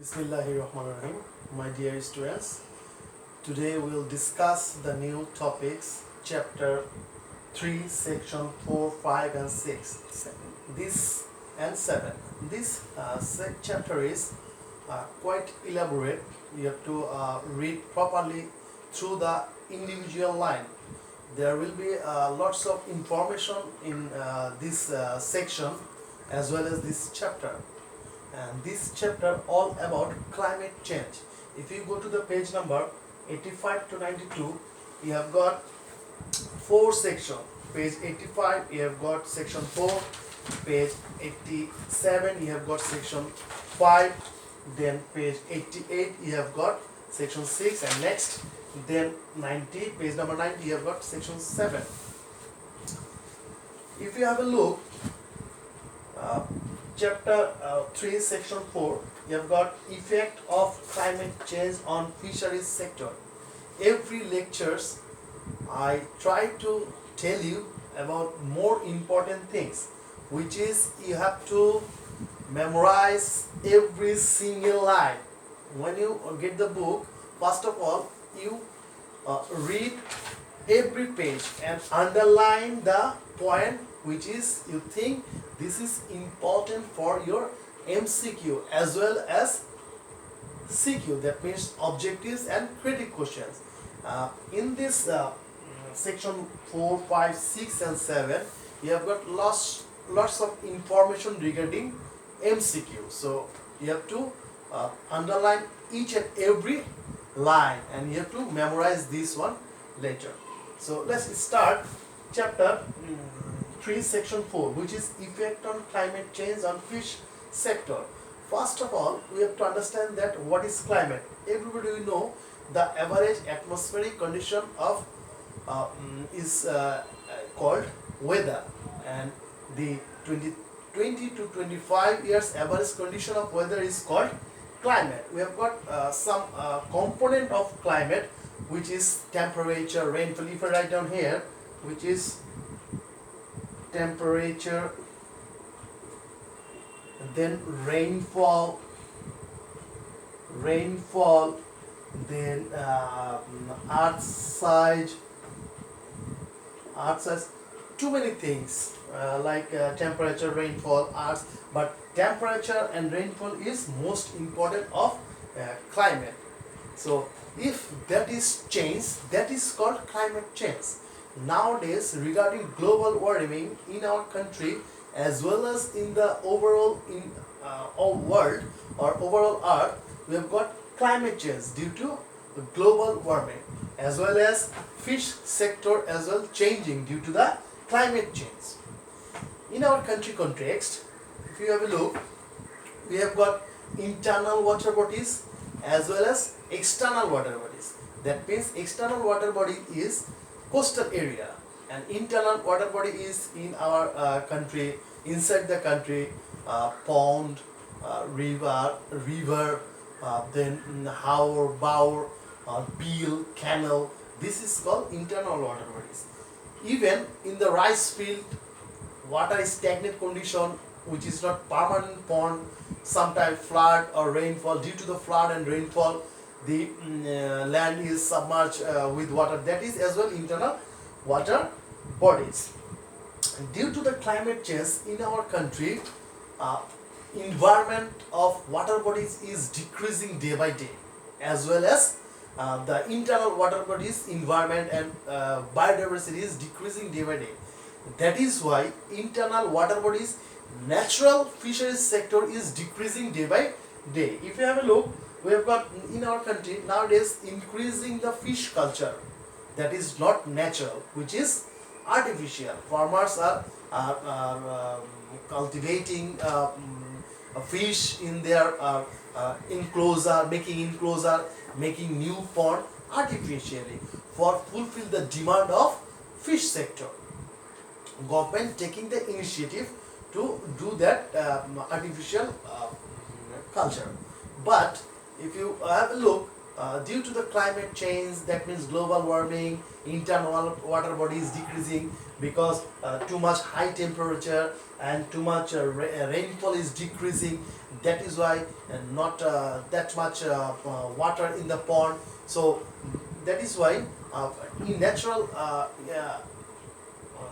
Bismillahirrahmanirrahim. My dear students, today we will discuss the new topics, chapter 3, section 4, 5 and 6. This and 7. This chapter is quite elaborate. You have to read properly through the individual line. There will be lots of information in this section as well as this chapter. And this chapter all about climate change. If you go to the page number 85 to 92, you have got 4 sections. Page 85 you have got section 4, page 87 you have got section 5, then page 88 you have got section 6, and next then 90, page number 90 you have got section 7. If you have a look, chapter 3 section 4, you have got effect of climate change on fisheries sector. Every lectures I try to tell you about more important things, which is you have to memorize every single line. When you get the book, first of all you read every page and underline the point which is you think this is important for your MCQ as well as CQ, that means objectives and critic questions. In this section 4, 5, 6 and 7 you have got lots of information regarding MCQ, so you have to underline each and every line and you have to memorize this one later. So let's start chapter 3 section 4, which is effect on climate change on fish sector. First of all, we have to understand that what is climate. Everybody will know the average atmospheric condition of is called weather, and the 20 to 25 years average condition of weather is called climate. We have got some component of climate, which is temperature, rainfall. If I write down here, which is temperature, then rainfall, then earth size, too many things like temperature, rainfall, earth, but temperature and rainfall is most important of climate. So if that is changed, that is called climate change. Nowadays, regarding global warming in our country as well as in the overall world or overall earth, we have got climate change due to global warming, as well as fish sector as well changing due to the climate change. In our country context, if you have a look, we have got internal water bodies as well as external water bodies. That means external water body is coastal area and internal water body is in our country, inside the country, pond, river, then haor, bower, bill, canal. This is called internal water bodies. Even in the rice field, water is stagnant condition, which is not permanent pond. Sometimes flood or rainfall. Due to the flood and rainfall, the land is submerged with water. That is as well internal water bodies. Due to the climate change in our country, environment of water bodies is decreasing day by day, as well as the internal water bodies environment and biodiversity is decreasing day by day. That is why internal water bodies natural fisheries sector is decreasing day by day. If you have a look, we have got in our country nowadays increasing the fish culture, that is not natural, which is artificial. Farmers are cultivating a fish in their enclosure, making new pond artificially for fulfill the demand of fish sector. Government taking the initiative to do that artificial culture. But if you have a look, due to the climate change, that means global warming, internal water body is decreasing, because too much high temperature and too much rainfall is decreasing. That is why not that much water in the pond. So that is why in natural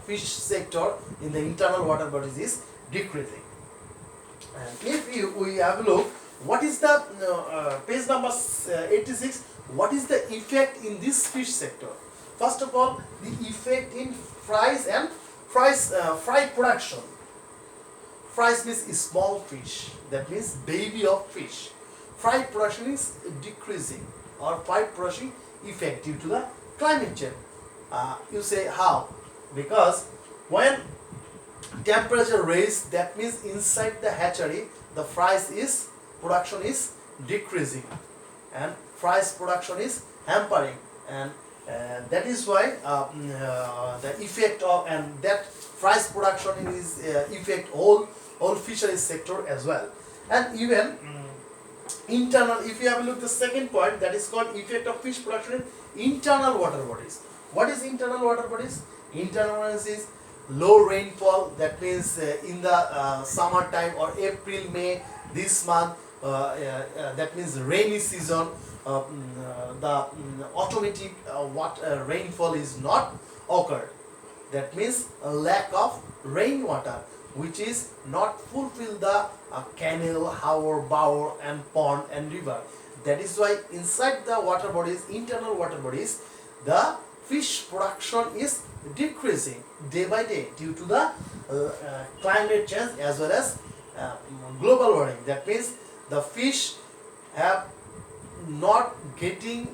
fish sector in the internal water bodies is decreasing. And if we have a look, what is the page number 86? What is the effect in this fish sector? First of all, the effect in fries and fry production. Fries means small fish, that means baby of fish. Fry production is decreasing, or fry production effect due to the climate change. You say how? Because when temperature raise, that means inside the hatchery the production is decreasing and fries production is hampering, and that is why the effect of, and that fries production is effect all fisheries sector as well. And even internal, if you have a look the second point, that is called effect of fish production in internal water bodies. What is internal water bodies? Internal water bodies is low rainfall, that means in the summer time or April, May, this month, that means rainy season, the automatic rainfall is not occurred. That means a lack of rainwater, which is not fulfill the canal, harbor, bower and pond and river. That is why inside the water bodies, internal water bodies, the fish production is decreasing day by day due to the climate change as well as global warming. That means the fish have not getting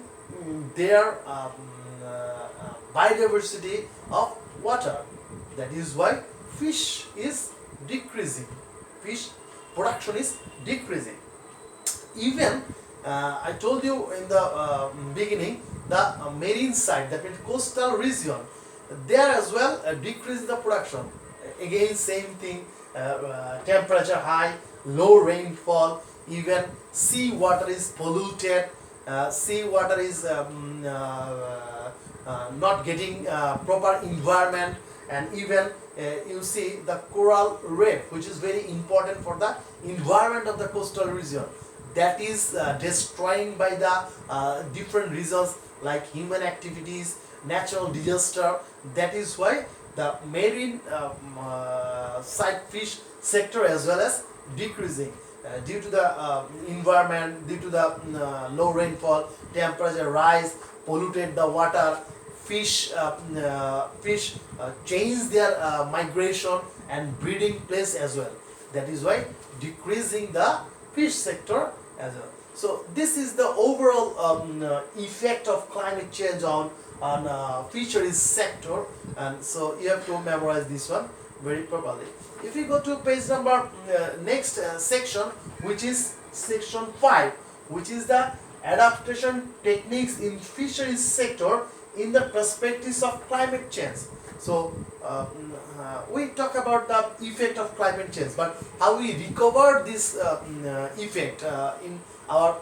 their biodiversity of water. That is why fish is decreasing. Fish production is decreasing. Even I told you in the beginning, the marine side, that means coastal region, there as well decrease the production. Again same thing, temperature high, low rainfall, even sea water is polluted, sea water is not getting proper environment, and even you see the coral reef, which is very important for the environment of the coastal region, that is destroying by the different reasons like human activities, natural disaster. That is why the marine side fish sector as well as decreasing due to the environment, due to the low rainfall, temperature rise, polluted the water, fish change their migration and breeding place as well. That is why decreasing the fish sector as well. So this is the overall effect of climate change on fisheries sector, and so you have to memorize this one very properly. If you go to page number next section, which is section 5, which is the adaptation techniques in fisheries sector in the perspectives of climate change. So we talk about the effect of climate change, but how we recover this effect in our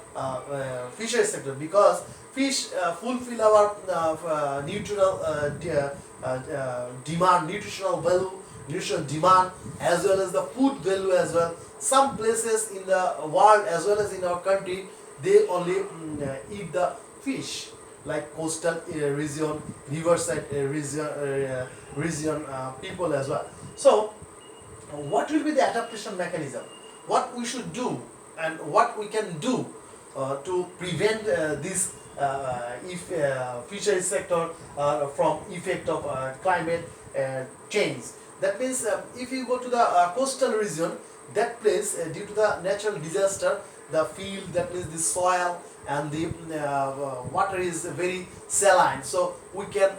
fisheries sector, because fish fulfill our nutritional value, nutritional demand, as well as the food value as well. Some places in the world as well as in our country, they only eat the fish, like coastal region, riverside region people as well. So what will be the adaptation mechanism? What we should do and what we can do to prevent this fisheries sector from effect of climate change. That means if you go to the coastal region, that place due to the natural disaster, the field, that means the soil and the water is very saline, so we can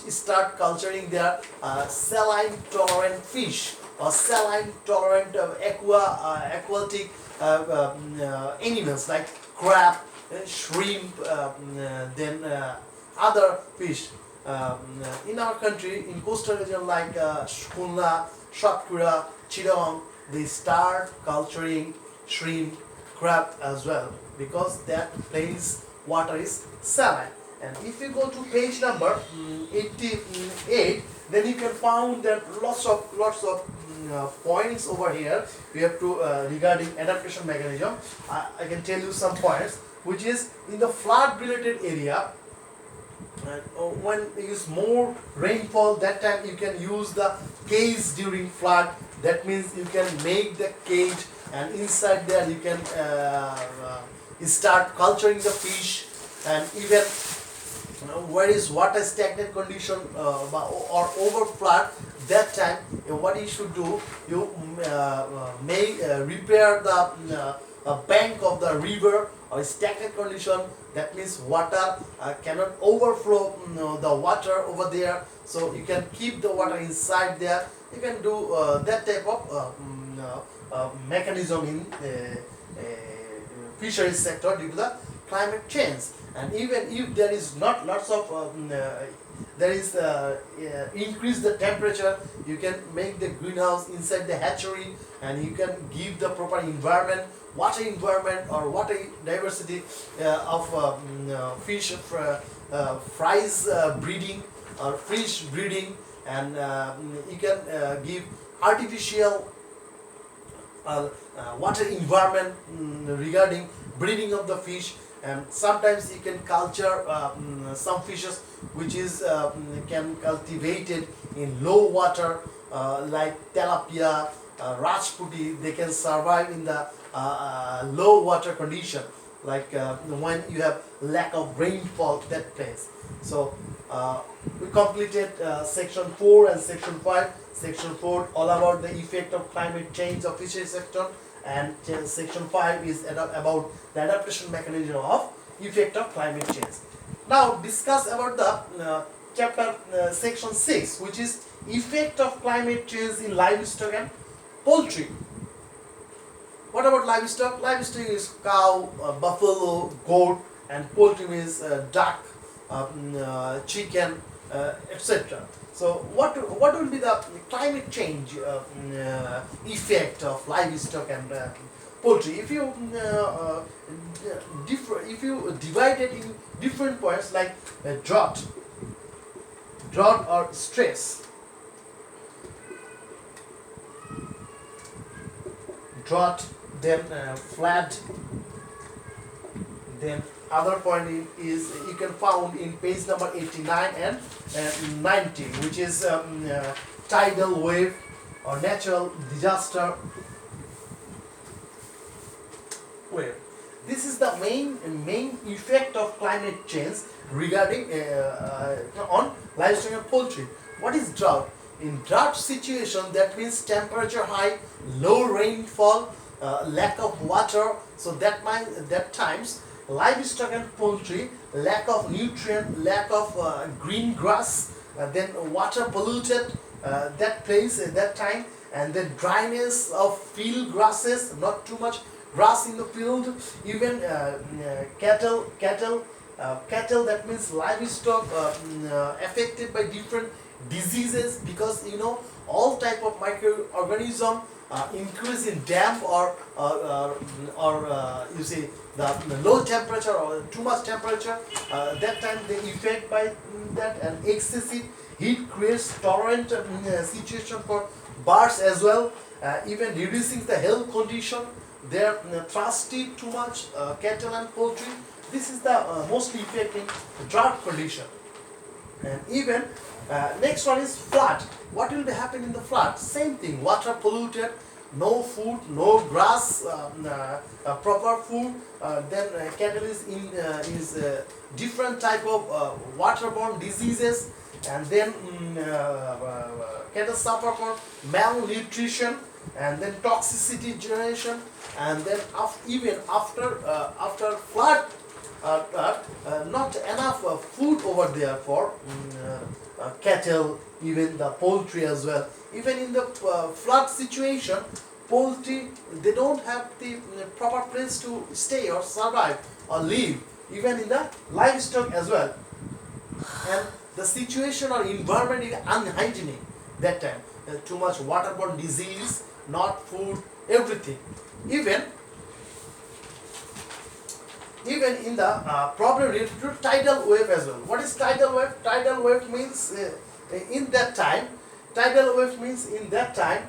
start culturing their saline tolerant fish or saline tolerant aquatic animals like crab, shrimp, then other fish. In our country, in coastal region like Khulna, Satpura, Chittagong, they start culturing shrimp, crab as well, because that place water is saline. And if you go to page number 88, then you can find that lots of points over here. We have to regarding adaptation mechanism. I can tell you some points, which is in the flood related area. When you use more rainfall, that time you can use the cage during flood. That means you can make the cage, and inside there you can start culturing the fish. And even where is water stagnant condition or over flood, that time what you should do, you may repair the bank of the river or stagnant condition. That means water cannot overflow the water over there, so you can keep the water inside there. You can do that type of mechanism in fisheries sector due to the climate change. And even if there is not lots of there is increase the temperature, you can make the greenhouse inside the hatchery, and you can give the proper environment, water environment or water diversity of fish fries breeding or fish breeding. And you can give artificial water environment regarding breeding of the fish. And sometimes you can culture some fishes which is can cultivated in low water, like tilapia, rajputi. They can survive in the low water condition, like when you have lack of rainfall that place. So we completed section 4 and section 5. Section 4 all about the effect of climate change of fisheries sector, and section 5 is about the adaptation mechanism of effect of climate change. Now discuss about the chapter section 6, which is effect of climate change in livestock and poultry. What about livestock? Livestock is cow, buffalo, goat, and poultry means duck, chicken, etc. So what will be the climate change effect of livestock and poultry? If you divide it in different points, like drought or stress, drought, then flood, then other point is you can found in page number 89 and 90, which is tidal wave or natural disaster wave. This is the main effect of climate change regarding on livestock and poultry. What is drought? In drought situation, that means temperature high, low rainfall, lack of water. So that times livestock and poultry, lack of nutrient, lack of green grass, then water polluted that place at that time, and then dryness of field grasses, not too much grass in the field. Even cattle, that means livestock affected by different diseases, because all type of microorganism increase in damp or you see the low temperature or too much temperature, that time they affect by that. And excessive heat creates torrent situation for birds as well, even reducing the health condition. They are thirsty too much, cattle and poultry. This is the mostly affecting drought condition. And even next one is flood. What will be happening in the flood? Same thing, water polluted, no food, no grass, proper food. Then cattle is in different type of waterborne diseases, and then cattle suffer from malnutrition, and then toxicity generation, and then even after flood, not enough food over there for cattle, even the poultry as well. Even in the flood situation, poultry, they don't have the proper place to stay or survive or live, even in the livestock as well. And the situation or environment is unhygienic that time. Too much waterborne disease, not food, everything. Even even in the problem related to tidal wave as well. What is tidal wave? Tidal wave means in that time. Tidal wave means in that time.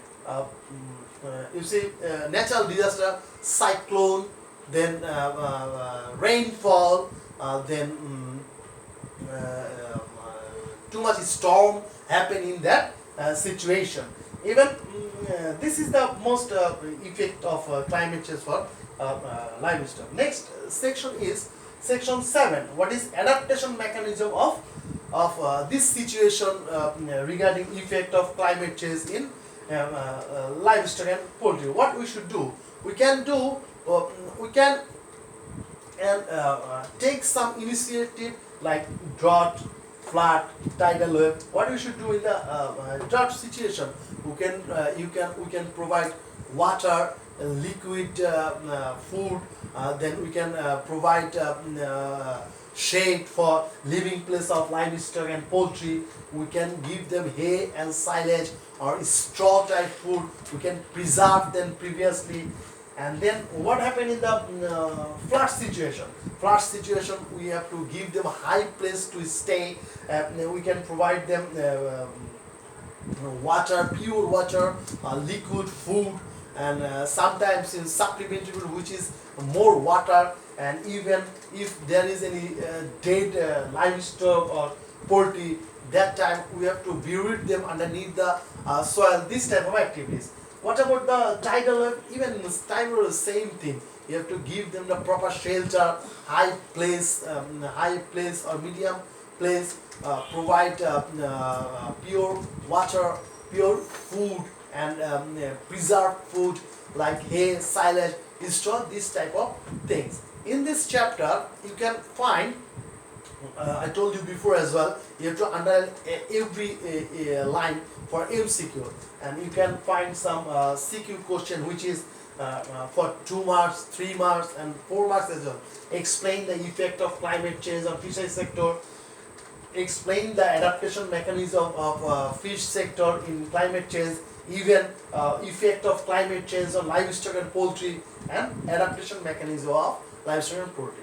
You see, natural disaster, cyclone, then rainfall, then too much storm happen in that situation. Even this is the most effect of climate change for livestock. Next section is section 7. What is adaptation mechanism of this situation regarding effect of climate change in livestock and poultry? What we should do? We can do. We can take some initiative like drought, flood, tidal wave. What we should do in the drought situation? We can provide water, liquid food. Then we can provide shade for living place of livestock and poultry. We can give them hay and silage or straw type food. We can preserve them previously. And then what happened in the flood situation? Flood situation, we have to give them a high place to stay. We can provide them water, pure water, liquid food, and sometimes in supplementary food, which is more water. And even if there is any dead livestock or poultry, that time we have to bury them underneath the soil. This type of activities. What about the tidal wave? Even tidal wave, same thing. You have to give them the proper shelter, high place or medium place. Provide pure water, pure food, and preserved food like hay, silage, straw. This type of things. In this chapter, you can find. I told you before as well. You have to underline every line for MCQ, and you can find some CQ question which is for 2 marks, 3 marks, and 4 marks as well. Explain the effect of climate change on fishery sector. Explain the adaptation mechanism of fish sector in climate change. Even effect of climate change on livestock and poultry, and adaptation mechanism of livestock and poultry.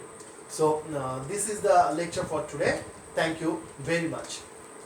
So this is the lecture for today. Thank you very much.